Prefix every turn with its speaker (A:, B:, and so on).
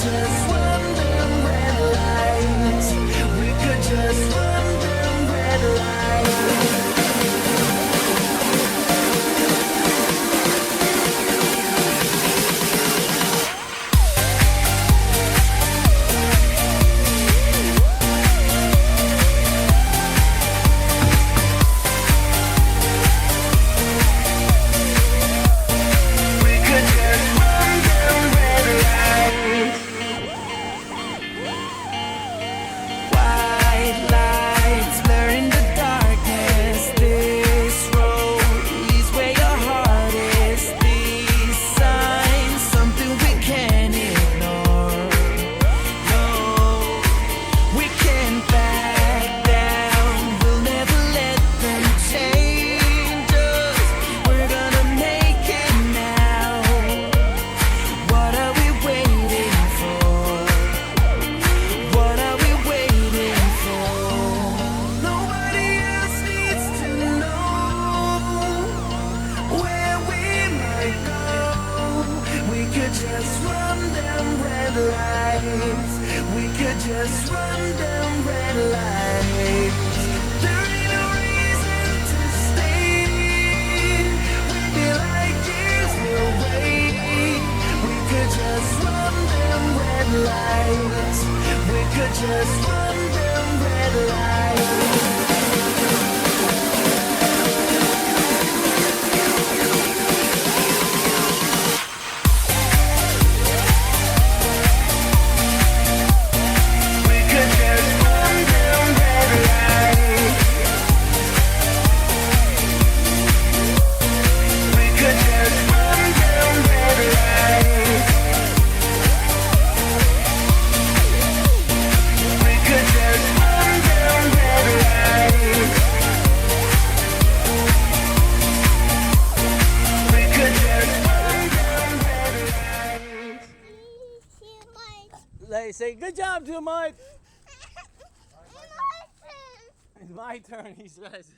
A: just run them red lights. We could just run them red lights. Just run them red lights. There ain't no reason to stay. We'd be like years away. We could just run them red lights. We could just run them red lights.
B: Say good job to him, Mike. It's my turn, he says.